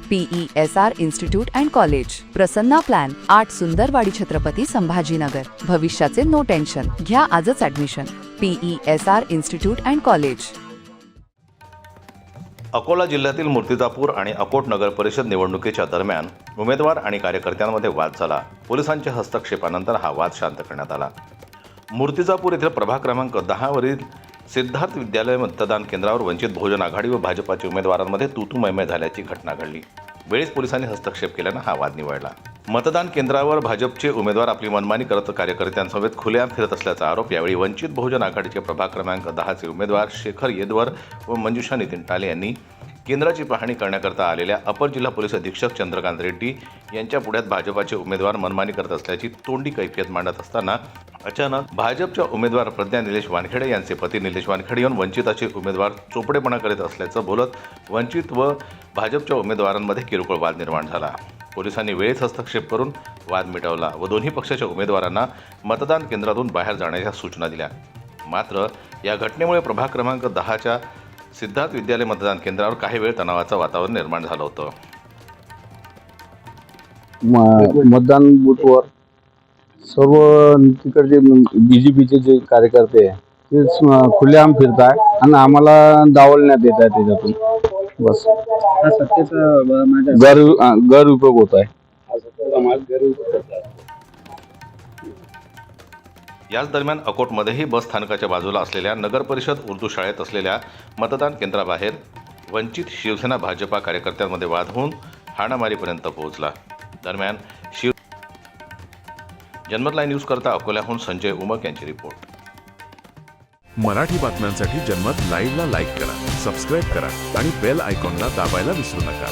PESR institute and college, Prasanna plan, 8 Sundarwadi Chhatrapati Sambhajinagar. भविष्याचे no tension. घ्या आजच admission. PESR institute and college. Akola जिल्ह्यातील मूर्तिजापूर आणि अकोट नगर परिषद निवडणुकीच्या दरम्यान उमेदवार आणि कार्यकर्त्यांमध्ये वाद झाला. पोलिसांच्या हस्तक्षेपानंतर हा वाद शांत करण्यात आला. मूर्तिजापूर येथील प्रभाग क्रमांक 10 वरील सिद्धार्थ विद्यालय मतदान केंद्रावर वंचित बहुजन आघाडी व भाजपाच्या उमेदवारांमध्ये तूतूमैमय झाल्याची घटना घडली. वेळीच पोलिसांनी हस्तक्षेप केल्यानं हा वाद निवळला. मतदान केंद्रावर भाजपचे उमेदवार आपली मनमानी करत कार्यकर्त्यांसमवेत खुलेआम फिरत असल्याचा आरोप यावेळी वंचित बहुजन आघाडीचे प्रभाग क्रमांक 10चे उमेदवार शेखर येदवर व मंजुषा नितीन टाले यांनी केंद्राची पाहणी करण्याकरता आलेल्या अपर जिल्हा पोलीस अधीक्षक चंद्रकांत रेड्डी यांच्या पुढ्यात भाजपाचे उमेदवार मनमानी करत असल्याची तोंडी कैफियत मांडत असताना अचानक भाजपच्या उमेदवार प्रज्ञा निलेश वानखेडे यांचे पती निलेश वानखेडे येऊन वंचिताचे उमेदवार चोपडेपणा करीत असल्याचं बोलत वंचित व भाजपच्या उमेदवारांमध्ये किरकोळ वाद निर्माण झाला. पोलिसांनी वेळीच हस्तक्षेप करून वाद मिटवला व दोन्ही पक्षाच्या उमेदवारांना मतदान केंद्रातून बाहेर जाण्याच्या सूचना दिल्या. मात्र या घटनेमुळे प्रभाग क्रमांक 10च्या सिद्धार्थ विद्यालय मतदान केंद्रावर काही वेळ तणावाचं वातावरण निर्माण झालं होतं. मतदान बूथवर सर्व तिकडचे BJPचे जे कार्यकर्ते आहे ते खुलेआम फिरत आहे आणि आम्हाला डावलण्यात येत आहे. त्याच्यातून बस गैरउपयोग होत आहे. याच दरम्यान अकोटमध्येही बस स्थानकाच्या बाजूला असलेल्या नगर परिषद उर्दू शाळेत असलेल्या मतदान केंद्राबाहेर वंचित शिवसेना भाजपा कार्यकर्त्यांमध्ये वाद होऊन हाणामारीपर्यंत पोहोचला. दरम्यान जनमत लाईव्ह न्यूज करता अकोल्याहून संजय उमक यांची रिपोर्ट. मराठी बातम्यांसाठी जनमत लाईव्हला लाईक करा, सबस्क्राईब करा आणि बेल आयकॉनला दाबायला विसरू नका.